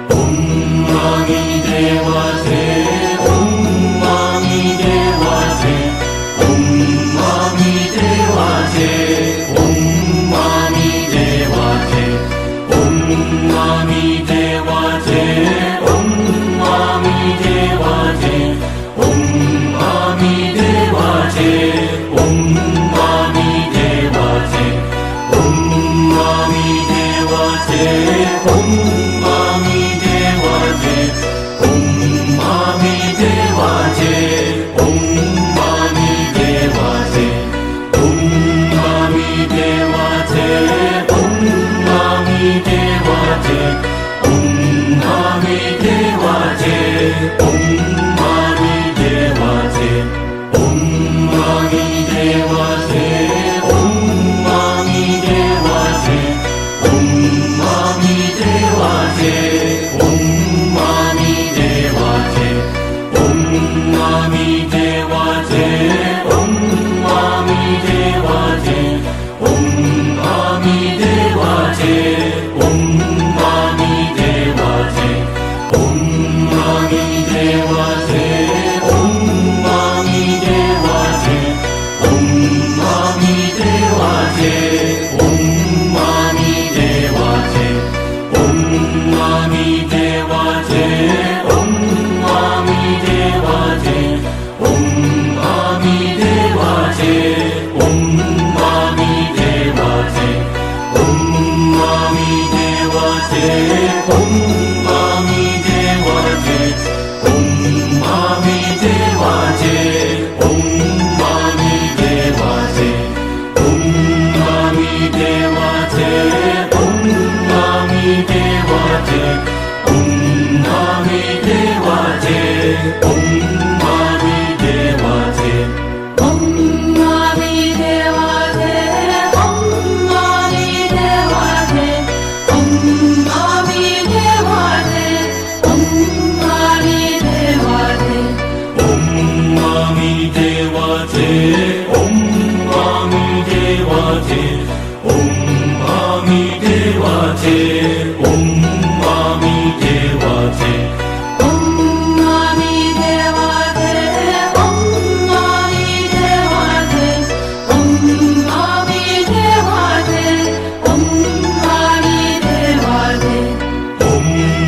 Om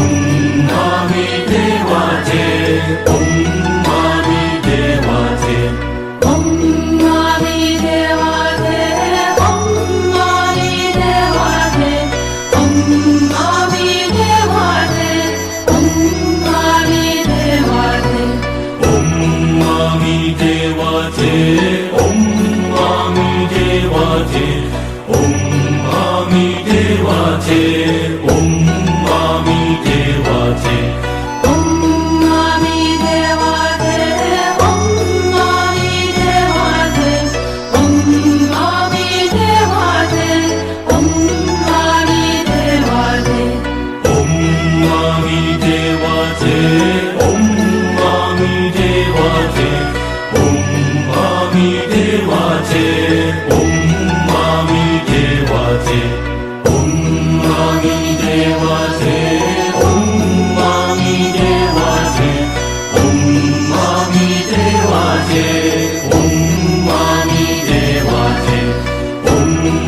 옴마미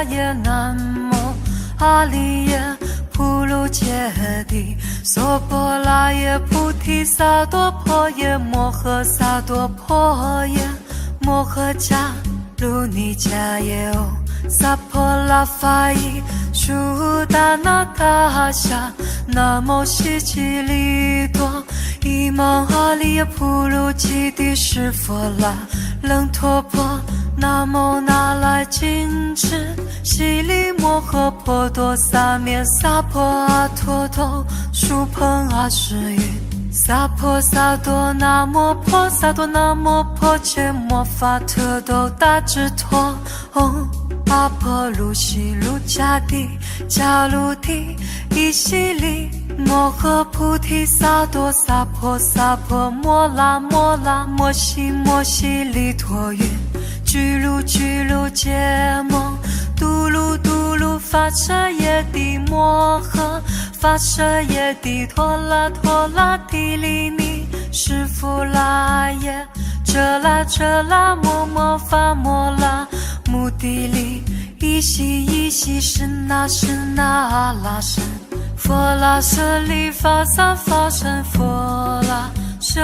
呀耶南无阿利耶普鲁揭谛娑婆拉耶菩提萨埵婆耶摩诃萨埵婆耶摩诃迦卢尼迦耶哦萨婆拉法伊舒达那达夏南无悉吉利多伊芒阿利耶普鲁基帝释佛拉楞陀婆南无那来金智悉利摩诃婆多萨灭萨婆阿陀多殊朋阿世云萨婆萨多那摩婆萨多那摩婆伽摩法特斗大智陀唵阿婆卢悉卢迦帝迦卢帝伊悉利摩诃菩提萨埵萨婆萨婆摩拉摩拉摩悉摩悉利陀云居卢居卢揭蒙嘟噜嘟噜发舍耶帝摩诃发舍耶帝陀拉陀拉帝利尼释弗拉耶遮拉摩摩发摩拉目的利依悉是那阿拉神佛拉舍利法萨法身佛拉舍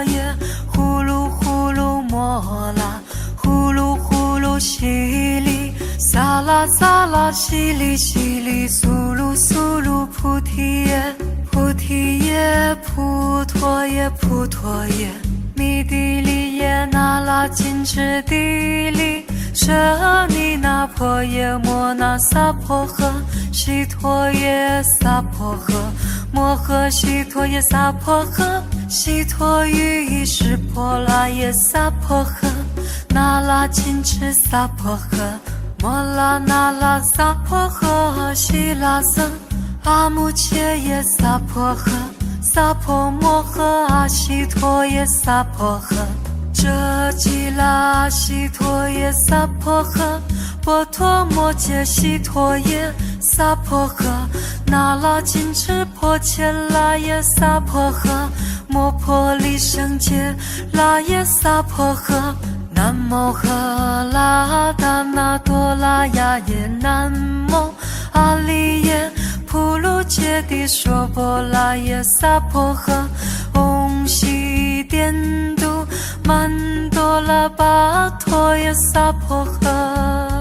耶呼噜摩拉呼噜悉利萨拉悉利苏噜菩提耶菩陀耶弥帝利耶那拉金智帝利舍尼那婆耶摩那萨婆诃悉陀耶萨婆诃摩诃悉陀耶萨婆诃悉陀喻释婆拉耶萨婆诃那拉金智萨婆诃摩拉那拉萨婆诃悉拉僧阿穆切耶萨婆诃萨婆摩诃阿悉陀耶萨婆诃遮吉拉悉陀耶萨婆诃波陀摩揭悉陀耶萨婆诃那拉金智婆伽拉耶萨婆诃摩婆利胜揭拉耶萨婆诃南无赫拉达那多拉呀耶南无阿利耶普鲁揭谛娑婆拉耶萨婆诃唵悉颠都曼多拉巴陀耶萨婆诃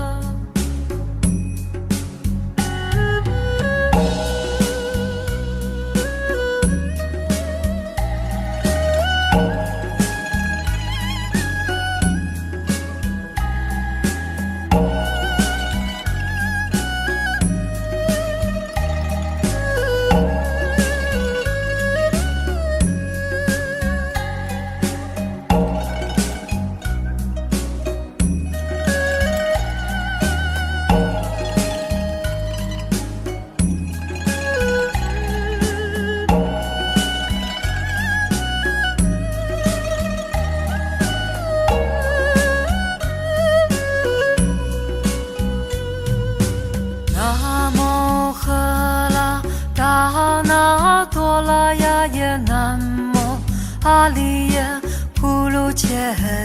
阿利耶普鲁揭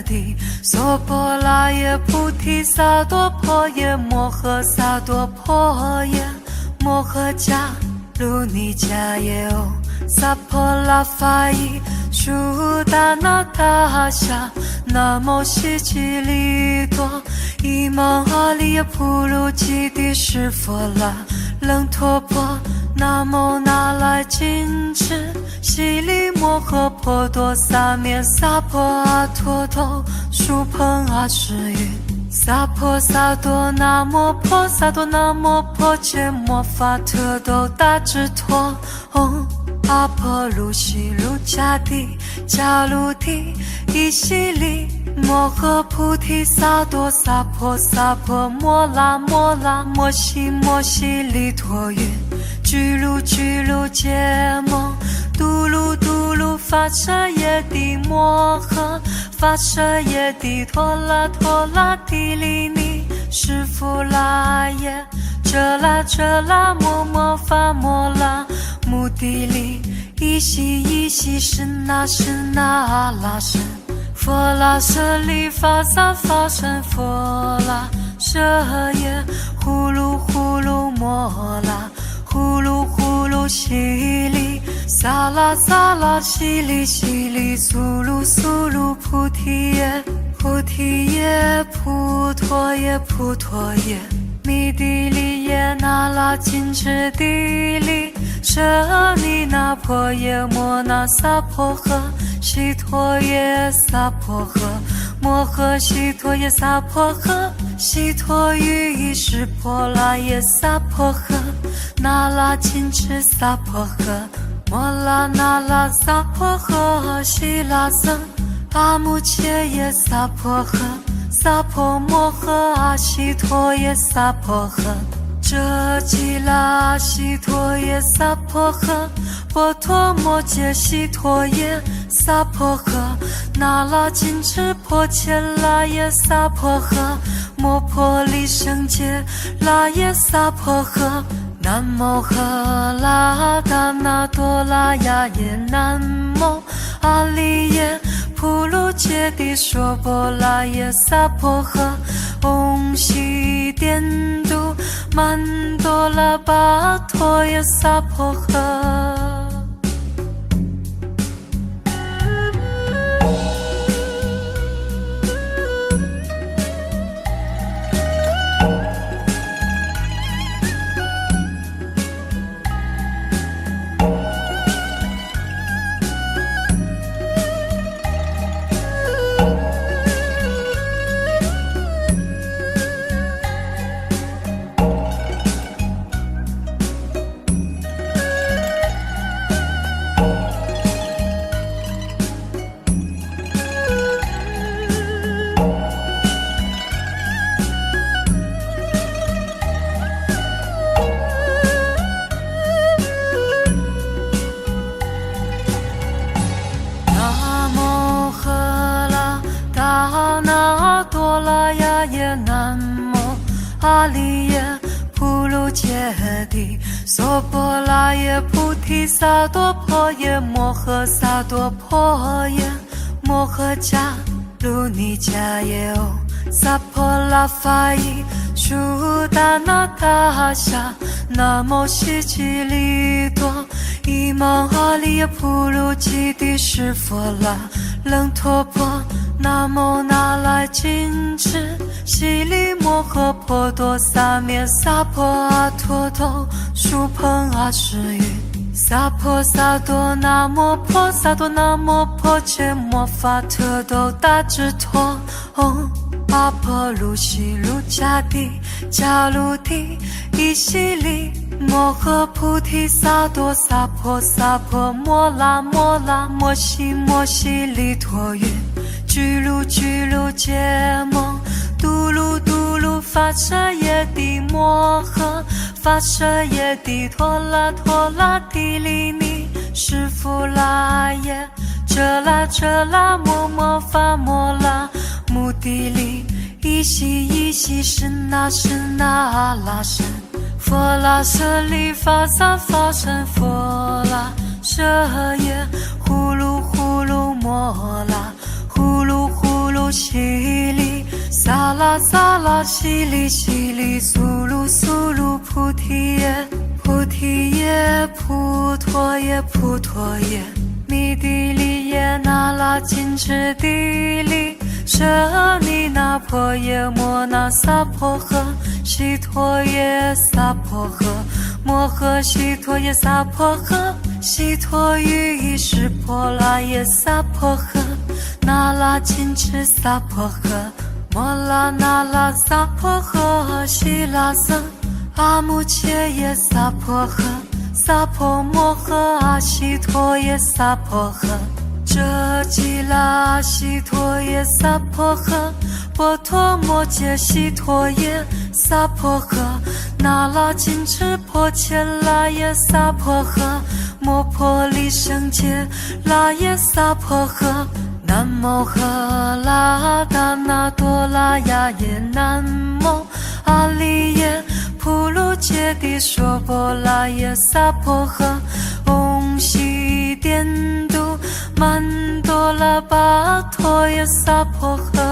谛娑婆拉耶菩提萨埵婆耶摩诃萨埵婆耶摩诃迦卢尼迦耶哦萨婆拉法伊舒达那达夏南无悉吉利多伊芒阿利耶普鲁基帝释佛拉楞陀婆南无那来金智悉利摩诃婆多萨灭萨婆阿陀多殊朋阿世云萨婆萨多那摩婆萨多那摩婆伽摩法特斗大智陀唵阿婆卢悉卢迦帝迦卢帝伊悉利摩诃菩提萨埵萨婆萨婆摩拉摩拉摩悉摩悉利陀云居卢揭蒙嘟噜嘟噜发舍耶帝摩诃发舍耶帝陀拉帝利尼释弗拉耶遮拉摩摩发摩拉目的利依悉是那阿拉神佛拉舍利法萨法身佛拉舍舍耶，呼噜呼噜摩拉，呼噜呼噜西里，萨拉萨拉西里西里，苏噜苏噜菩提耶，菩提耶，普陀耶，普陀耶，弥地利耶那拉金智地利，舍利那婆耶摩那萨婆诃，悉陀耶萨婆诃，摩诃悉陀耶萨婆诃，悉陀喻意识婆拉耶萨婆诃，那拉金智萨婆诃，摩拉那拉萨婆诃，悉拉僧阿穆切耶萨婆诃，萨婆摩诃阿悉陀耶萨婆诃，遮吉拉悉陀耶萨婆诃，波陀摩揭悉陀耶萨婆诃，那拉金智婆伽拉耶萨婆诃，摩婆利胜揭拉耶萨婆诃，南无赫拉达那多拉雅耶，南无阿利耶普卢揭谛娑婆拉耶萨婆诃，唵悉颠都曼多拉巴陀耶萨婆诃。阿利耶普卢揭谛娑婆拉耶菩提萨埵婆耶摩诃萨埵婆耶摩诃迦卢尼迦耶唵萨婆拉法伊舒达那达夏南无悉吉利多伊芒阿利耶普卢基帝释佛拉楞陀婆南无那拉金智悉利摩诃婆多萨灭萨婆阿陀多输朋阿世语萨婆萨多那摩婆萨多那摩婆伽摩法特多达智陀唵阿婆卢悉卢迦帝迦卢帝伊悉利摩诃菩提萨埵萨婆萨婆摩拉摩拉摩悉摩悉利陀云居卢居卢揭蒙嘟噜嘟噜发舍耶帝摩诃发舍耶帝陀拉陀拉帝利尼释福拉耶遮拉遮拉摩摩发摩拉目的利依悉依悉身那身那阿拉身佛拉舍利法萨法身佛拉舍耶呼噜呼噜摩拉呼噜呼噜悉利萨拉萨拉悉利悉利苏噜苏噜菩提耶菩提耶普陀耶普陀耶弥地利耶那拉金智地利舍利那婆耶摩那萨婆诃悉陀耶萨婆诃摩诃悉陀耶萨婆诃悉陀喻意识婆拉耶萨婆诃那拉金智萨婆诃摩拉那拉萨婆诃悉拉僧阿穆切耶萨婆诃萨婆摩诃阿悉陀耶萨婆诃遮吉拉悉陀耶萨婆诃波陀摩揭悉陀耶萨婆诃那拉金智婆伽拉耶萨婆诃摩婆利胜揭拉耶萨婆诃南无赫拉达那多拉雅耶南无阿利耶普卢揭谛娑婆拉耶萨婆诃唵悉颠都曼多拉巴陀耶萨婆诃。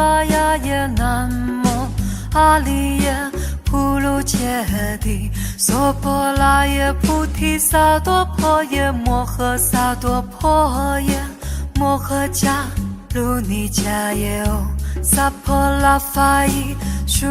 拉雅耶，南无阿利耶普鲁揭谛，娑婆拉耶菩提萨埵婆耶，摩诃萨埵婆耶，摩诃迦卢尼迦耶哦，萨婆拉法伊舒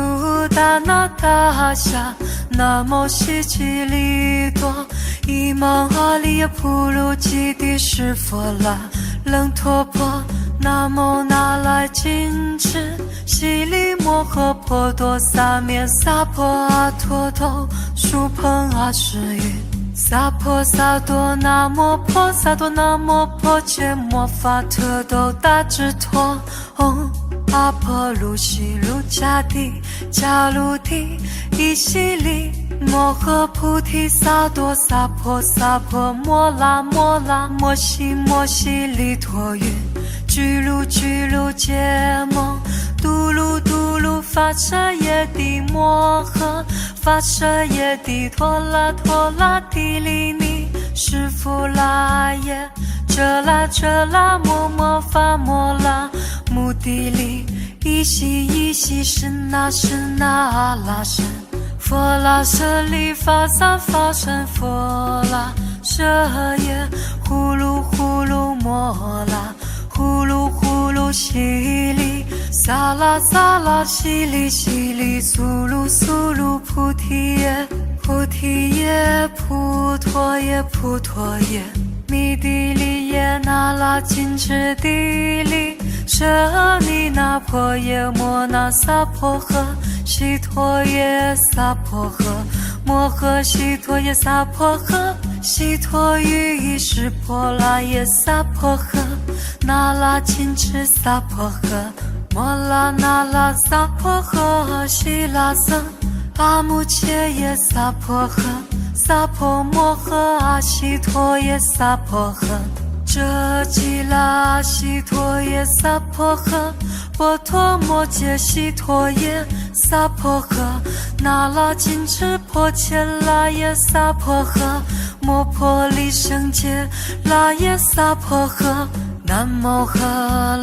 达那达夏，南无悉吉利多伊芒阿利耶普鲁吉帝释佛拉楞陀婆，南无那来金翅悉利摩诃婆多萨灭萨婆阿陀头输朋阿世云，萨婆萨多那摩婆萨多那摩婆伽摩法特斗大智陀唵，阿婆卢悉卢迦帝迦卢帝伊悉利摩诃菩提萨埵萨婆萨婆摩拉摩拉摩悉摩悉利陀云，居卢居卢羯摩嘟噜嘟噜发舍耶帝摩诃发舍耶帝陀拉陀拉帝利尼释弗拉耶遮拉遮拉摩摩发摩拉目的利依悉依悉身那身那阿拉身佛拉舍利法萨法身佛拉舍耶呼噜呼噜摩拉呼噜呼噜悉利萨拉萨拉悉利悉利苏噜苏噜菩提耶菩提耶普陀耶普陀耶弥帝利耶那拉金翅帝利舍利那婆耶摩那萨婆诃悉陀耶萨婆诃摩诃悉陀耶萨婆诃悉陀喻意识婆拉耶萨婆诃那拉金翅萨婆诃摩拉那拉萨婆诃悉拉僧阿穆切耶萨婆诃萨婆摩诃阿悉陀耶萨婆诃遮吉拉悉陀耶萨婆诃波陀摩揭悉陀耶萨婆诃那拉金翅婆伽拉耶萨婆诃摩婆利胜揭拉耶萨婆诃南无赫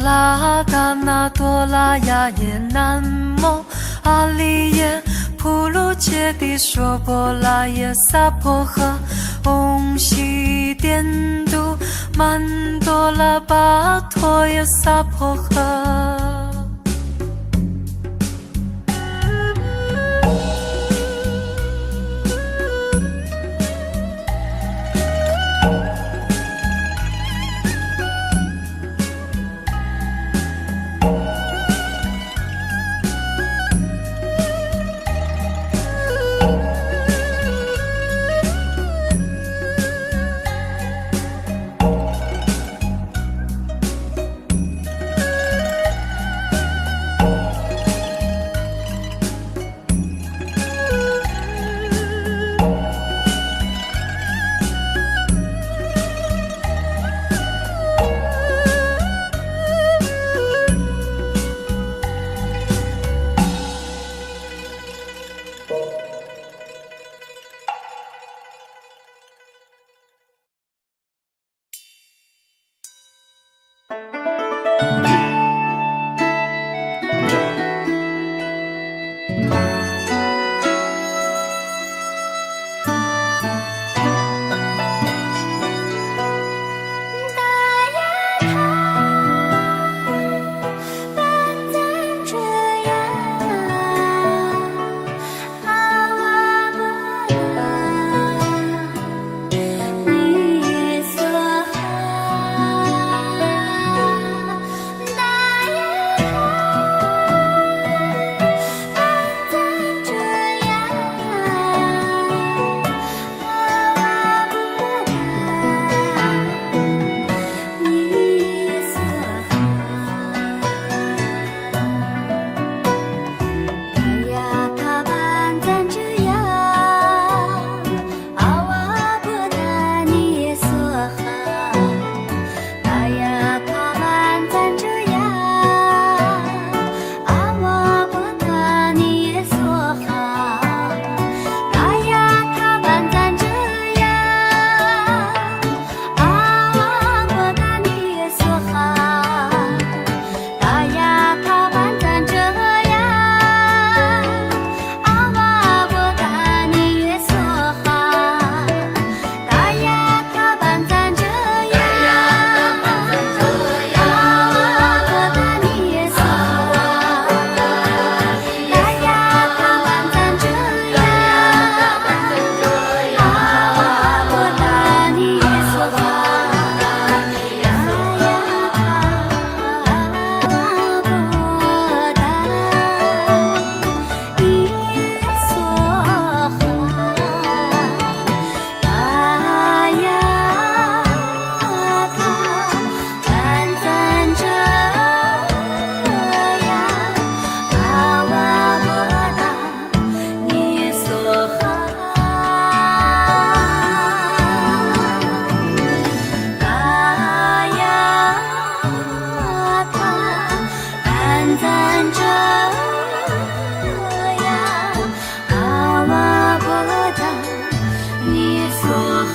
拉达那多拉雅耶南无阿利耶普鲁揭谛娑婆拉耶萨婆诃唵悉颠都曼多拉巴陀耶萨婆诃。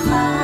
Om Mani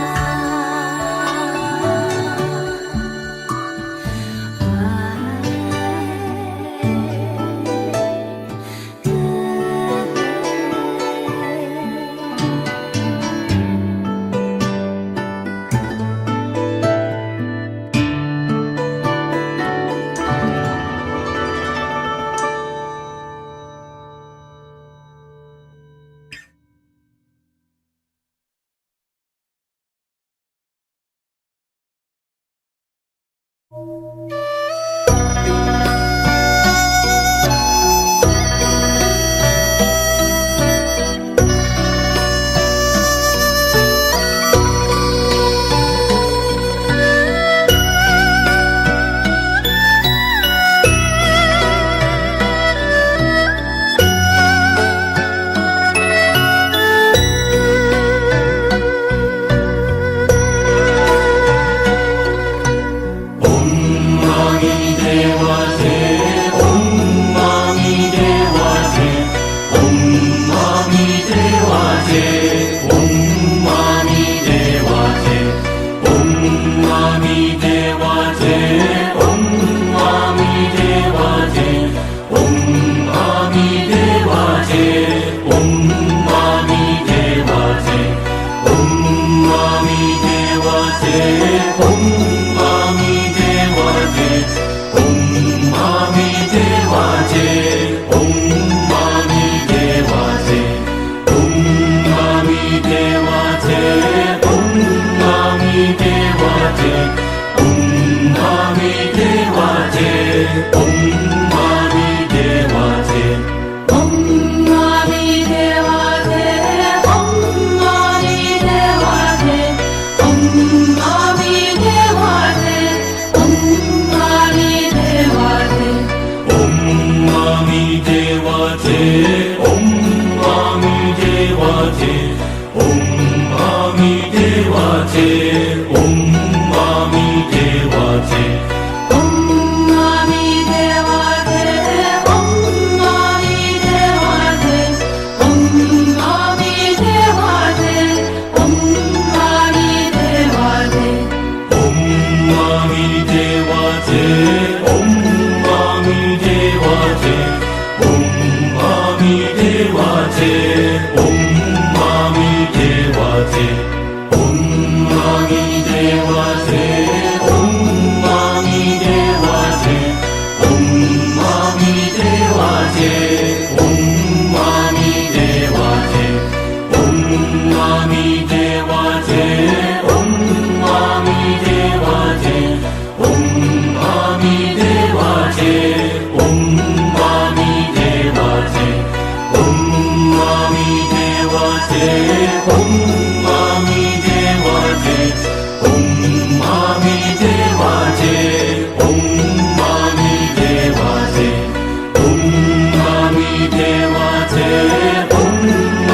Devate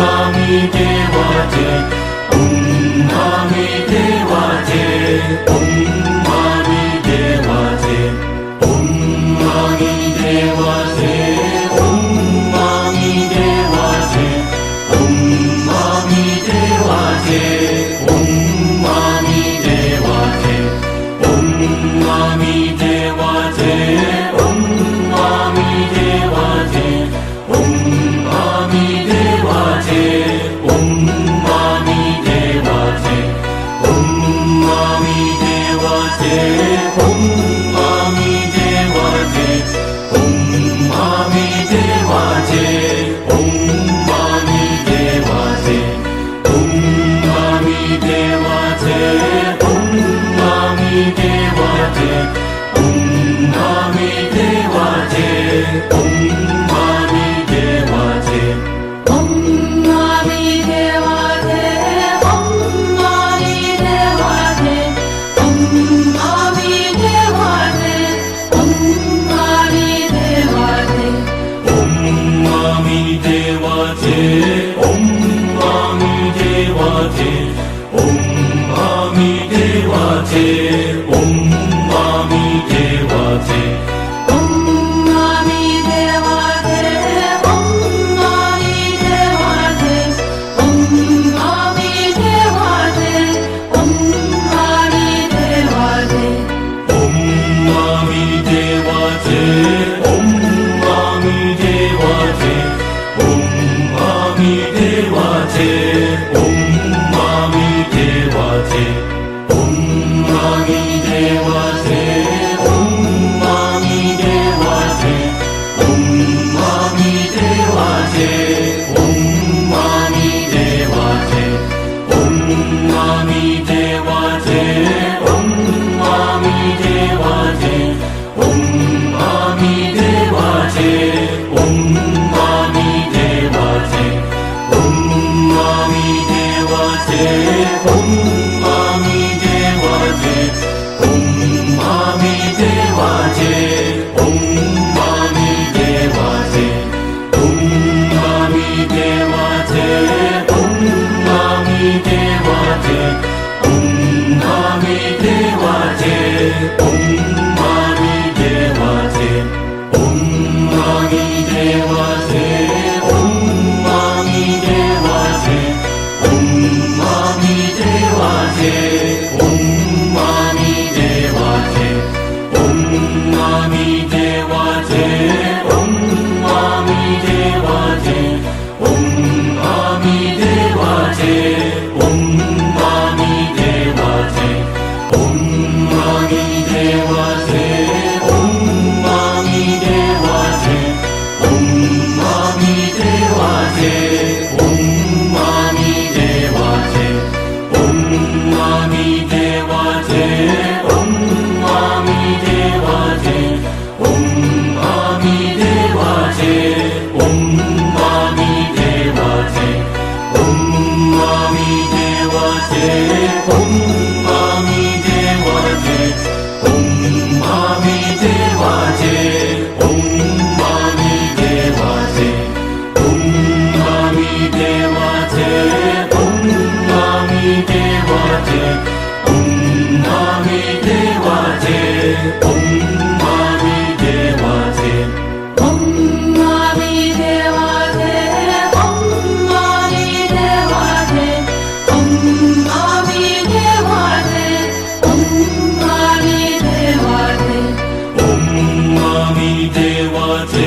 Om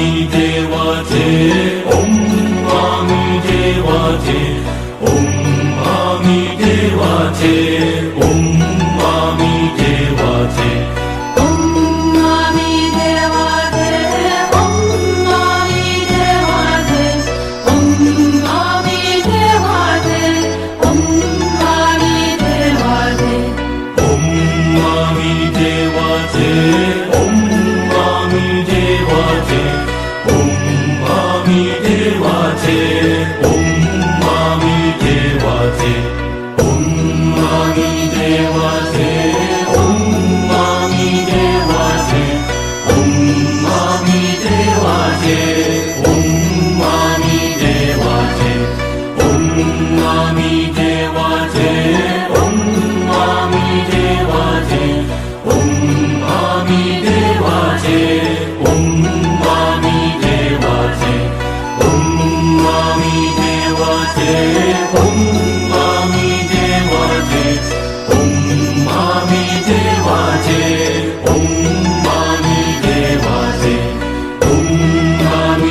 마미 대화제 옴 마미 대화제 옴 마미 대화제 옴 마미 대화제 옴 마미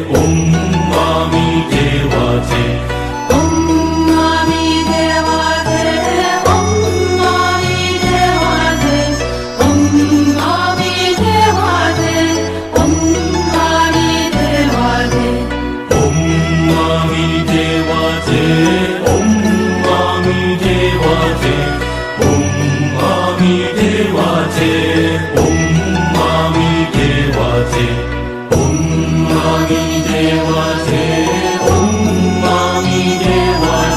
Om Mami Devate Om Mami Devate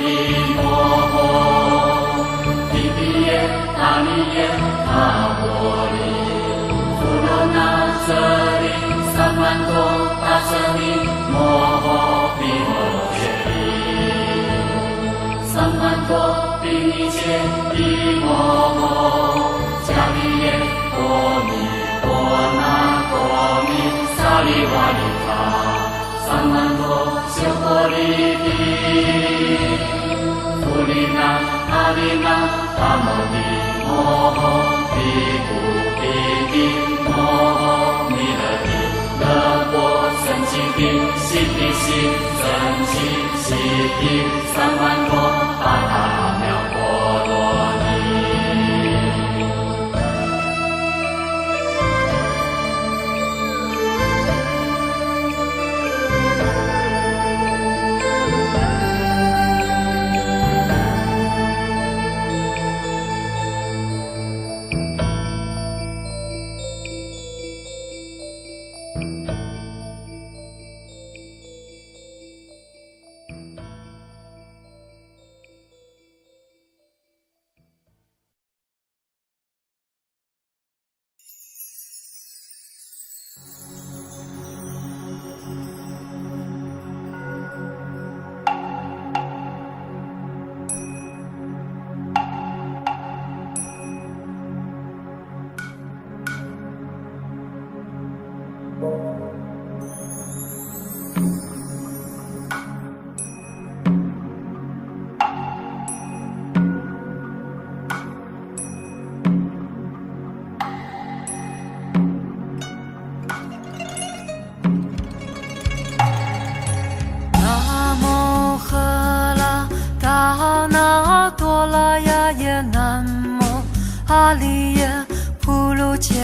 利摩诃，提比耶达尼耶达波利，富罗那舍利萨曼多达舍利摩诃毗诃舍利，萨曼多毗尼切毗摩诃，迦利耶多尼多那多尼萨利瓦利塔，萨曼多修波利提，富利那阿利那达摩提摩诃毗故毗提摩诃弥勒提勒波僧祇提悉提悉僧祇悉提三万多巴达妙波罗尼。阿利耶普鲁揭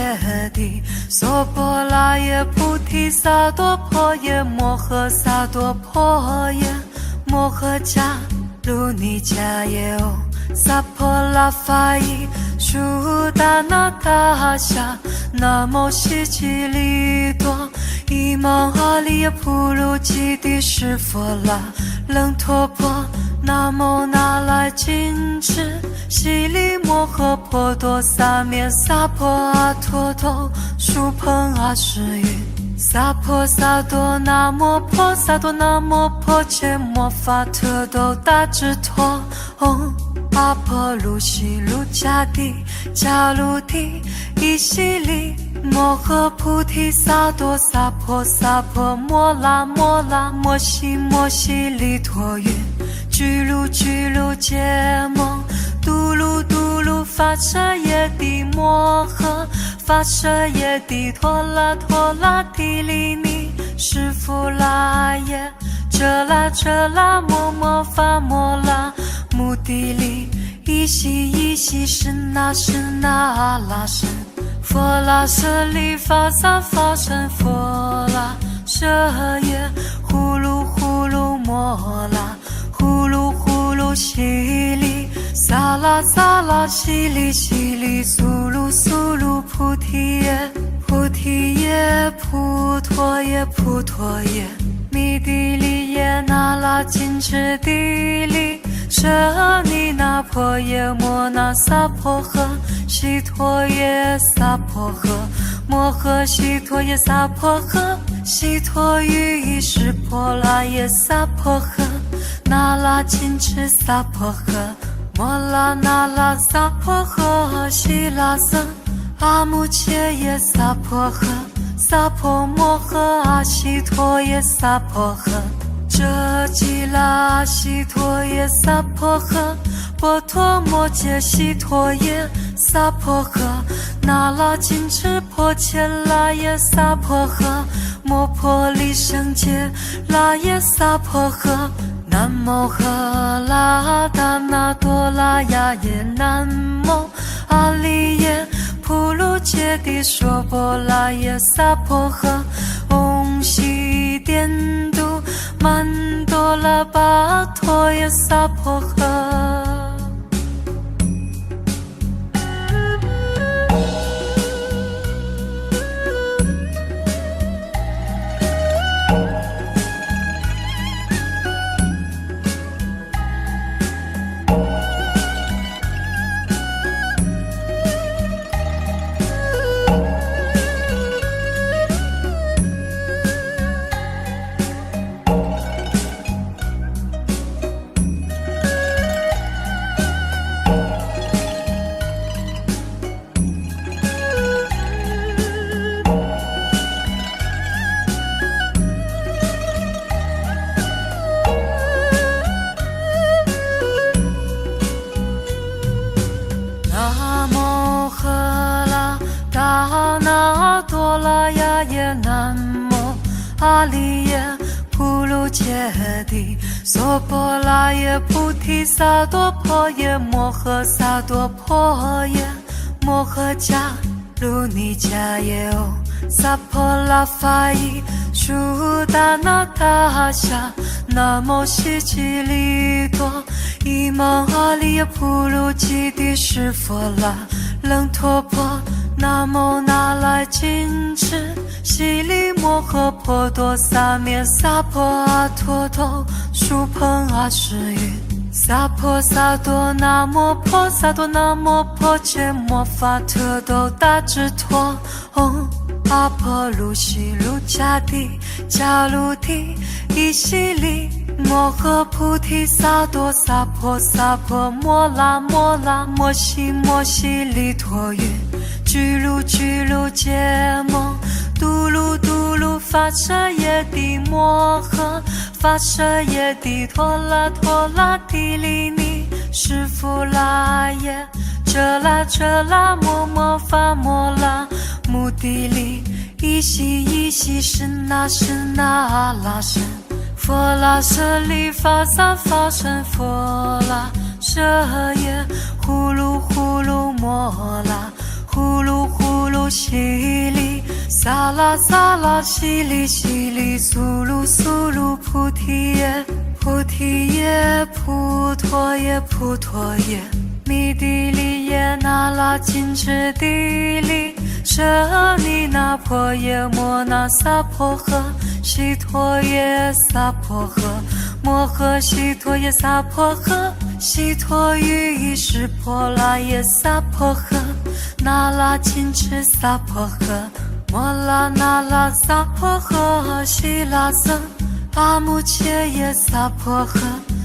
谛娑婆拉耶菩提萨埵婆耶摩诃萨埵婆耶摩诃迦卢尼迦耶哦萨婆拉法伊舒达那达夏南无悉吉利多伊芒阿利耶普鲁基帝释佛拉楞陀婆南无那来金翅悉利摩诃婆多萨灭萨婆阿陀头疏朋阿世云萨婆萨多那摩婆萨多那摩婆切摩法特斗大智陀唵阿婆卢悉卢迦帝迦卢帝伊悉利摩诃菩提萨埵萨婆萨婆摩拉摩拉摩悉摩悉利陀云居卢居卢揭蒙嘟噜嘟噜发舍耶帝摩诃发舍耶帝陀拉陀拉提利尼释福拉耶遮拉遮拉摩摩发摩拉目的利依悉依悉是那是那阿拉是佛拉舍利法萨法身佛拉舍耶呼噜呼噜摩拉呼噜呼噜悉利萨拉萨拉悉利悉利苏噜苏噜菩提耶菩提耶普陀耶普陀耶弥帝利耶那拉金翅帝利舍尼那婆耶摩那萨婆诃悉陀耶萨婆诃摩诃悉陀耶萨婆诃悉陀喻释婆拉耶萨婆诃那拉金翅萨婆诃摩拉那拉萨婆诃悉拉僧阿穆切耶萨婆诃萨婆摩诃阿悉陀耶萨婆诃遮吉拉悉陀耶萨婆诃波陀摩揭悉陀耶萨婆诃那拉金翅婆切拉耶萨婆诃摩婆利胜揭拉耶萨婆诃南无赫拉达那多拉雅耶南无阿利耶普鲁揭谛娑婆拉耶萨婆诃唵悉颠都曼多拉巴陀耶萨婆诃阿里耶普鲁揭谛娑婆拉耶菩提萨埵婆耶摩诃萨埵婆耶摩诃迦卢尼迦耶哦萨婆拉法伊舒达那达夏南无悉吉利多伊芒阿里耶普鲁基帝释佛拉楞陀婆南无那来金翅悉利摩诃婆多萨灭萨婆阿陀多疏朋阿世云萨婆萨多那摩婆萨多那摩婆伽摩法特斗大智陀唵阿婆卢悉卢迦帝迦卢帝伊悉利摩诃菩提萨埵萨婆萨婆摩拉摩拉摩悉摩悉利陀云居卢居卢揭蒙嘟噜嘟噜发舍耶帝摩诃发舍耶帝陀拉陀拉帝利尼释福拉耶遮拉遮拉摩摩发摩拉目的利依悉依悉是那是那阿拉神佛拉舍利法萨法身佛拉舍耶呼噜呼噜摩拉呼噜呼噜悉利萨拉萨拉悉利悉利苏噜苏噜菩提耶菩提耶普陀耶普陀耶弥帝利耶那拉金智帝利舍尼那婆耶摩那萨婆诃悉陀耶萨婆诃摩诃悉陀耶萨婆诃悉陀于意识婆拉耶萨婆诃那拉金智萨婆诃摩拉那拉萨婆诃悉拉僧阿穆切耶萨婆诃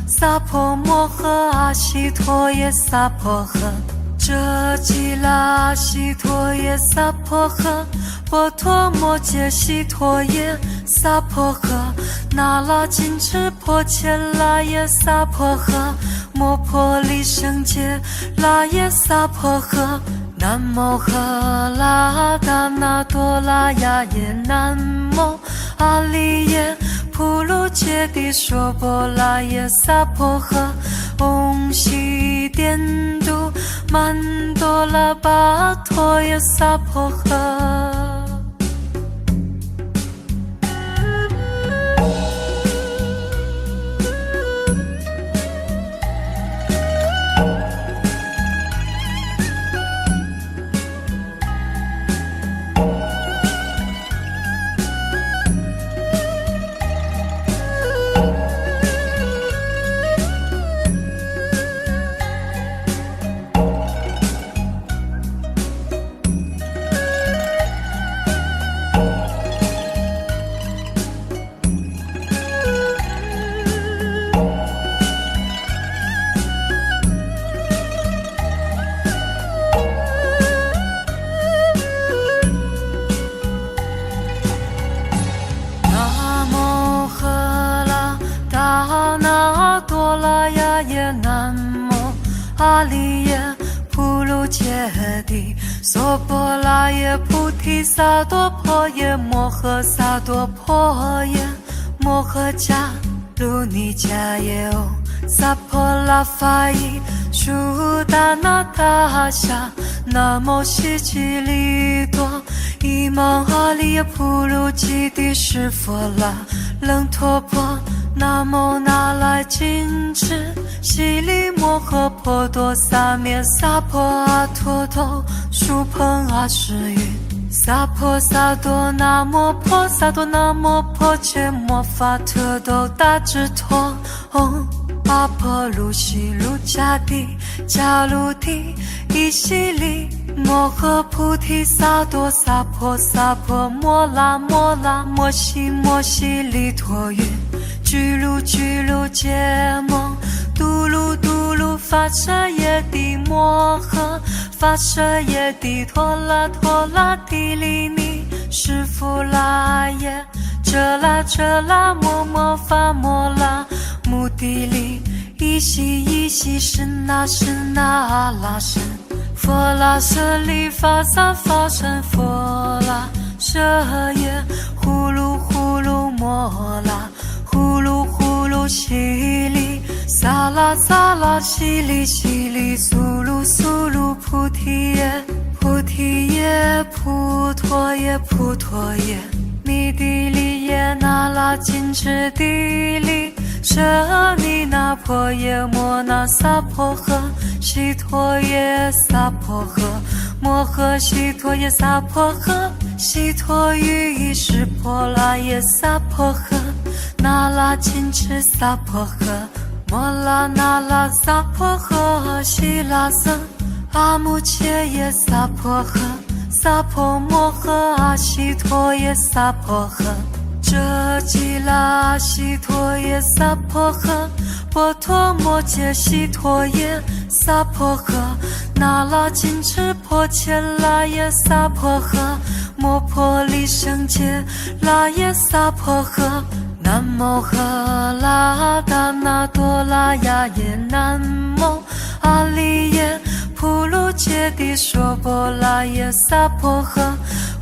萨婆摩诃阿悉陀耶萨婆诃遮吉拉悉陀耶萨婆诃波陀摩揭悉陀耶萨婆诃那拉金智婆伽拉耶萨婆诃摩婆利胜揭拉耶萨婆诃南无赫拉达那多拉雅耶南无阿利耶普鲁揭谛娑婆拉耶萨婆诃唵悉颠都曼多拉巴陀耶萨婆诃阿里耶普鲁揭谛娑婆拉耶菩提萨埵婆耶摩诃萨埵婆耶摩诃迦卢尼迦耶哦萨婆拉法伊舒达那达夏南无悉吉利多伊芒阿里耶普鲁基帝释佛拉楞陀婆南无那来金智悉利摩诃婆多萨灭萨婆阿陀多疏朋阿世云萨婆萨多那摩婆萨多那摩婆伽摩法特斗大智陀唵阿婆卢悉卢迦帝迦卢帝伊悉利摩诃菩提萨埵萨婆萨婆摩拉摩拉摩悉摩悉利陀云居卢居卢揭蒙嘟噜嘟噜发舍耶帝摩诃发舍耶帝陀拉陀拉帝利尼释福拉耶遮拉遮拉摩摩发摩拉目的利依悉依悉是那是那阿拉神佛拉舍利法萨法身佛拉舍耶呼噜呼噜摩拉，呼噜呼噜淅沥，萨拉萨拉淅沥淅沥，苏噜苏噜菩提耶，菩提耶，普陀耶，普陀耶，弥帝利耶那拉金智地利，舍尼那婆耶摩那萨婆诃，悉陀耶萨婆诃，摩诃悉陀耶萨婆诃，悉陀喻意识婆拉耶萨婆诃，那拉金智萨婆诃，摩拉那拉萨婆诃，悉拉僧阿穆切耶萨婆诃，萨婆摩诃阿悉陀耶萨婆诃，遮吉拉悉陀耶萨婆诃，波陀摩揭悉陀耶萨婆诃，那拉金智婆伽拉耶萨婆诃，摩婆利胜揭拉耶萨婆诃，南无喝拉达那多拉呀耶，南无阿利耶普卢揭谛娑婆拉耶萨婆诃，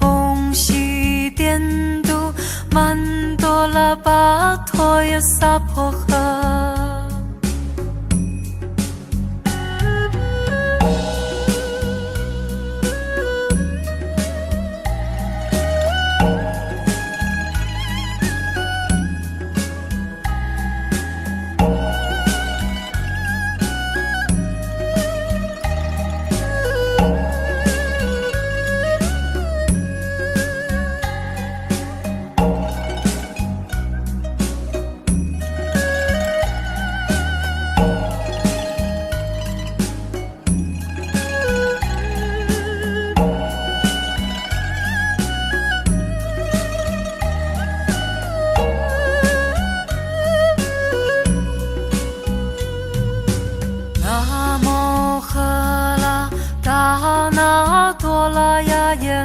唵悉颠都曼多拉巴陀耶萨婆诃。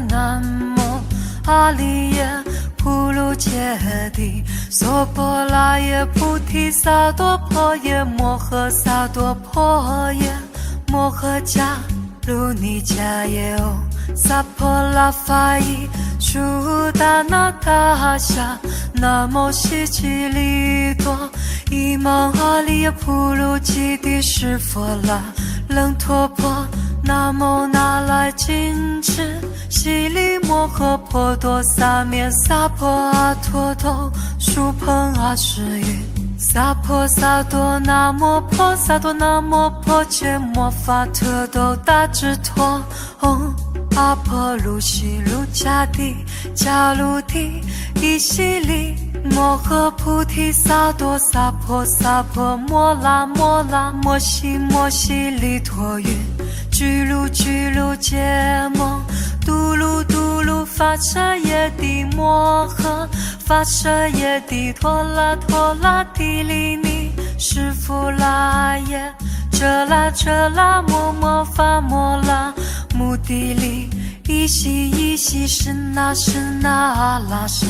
南无阿利耶普卢揭谛娑婆拉耶菩提萨埵婆耶摩诃萨埵婆耶摩诃迦卢尼迦耶唵萨婆拉法伊舒达那达夏南无悉吉利多伊芒阿利耶普卢基帝释佛拉楞陀婆南无那拉金智悉利摩诃婆多萨灭萨婆阿陀头殊朋阿世云萨婆萨多那摩婆萨多那摩婆揭摩法特斗大智陀唵阿婆卢悉卢迦帝迦卢帝伊悉利摩诃菩提萨埵萨婆萨婆摩拉摩拉摩悉摩悉利陀云居卢居卢揭摩嘟噜嘟噜发舍耶帝摩诃发舍耶帝陀拉陀拉帝利尼释福拉耶遮拉遮拉摩摩发摩拉目的利依悉依悉身那身那阿拉身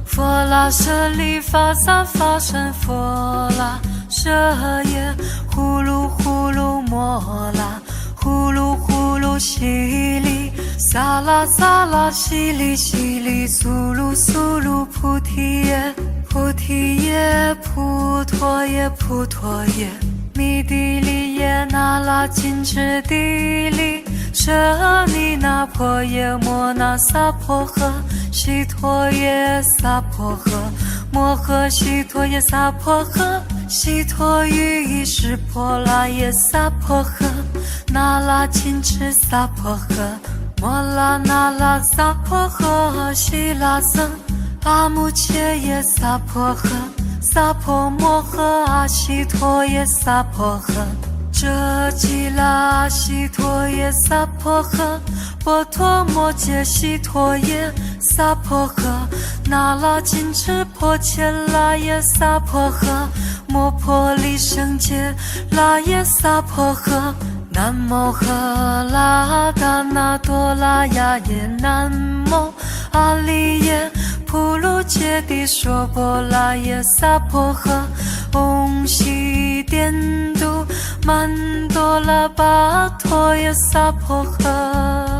佛拉舍利法萨法身佛拉舍耶呼噜呼噜摩拉呼噜呼噜淅沥萨拉萨拉淅沥淅沥苏噜苏噜菩提耶菩提耶普陀耶普陀耶弥帝利耶那拉金智地利舍尼那婆耶摩那萨婆诃悉陀耶萨婆诃摩诃悉陀耶萨婆诃悉陀喻意识婆拉耶萨婆诃那拉金智萨婆诃摩拉那拉萨婆诃悉拉僧阿穆切耶萨婆诃萨婆摩诃阿悉陀耶萨婆诃遮吉拉悉陀耶萨婆诃波陀摩揭悉陀耶萨婆诃那拉金智婆伽拉耶萨婆诃摩婆利胜揭拉耶萨婆诃南无喝拉达那多拉呀耶南无阿利耶普卢揭谛娑婆拉耶萨婆诃唵悉颠都曼多拉巴陀耶萨婆诃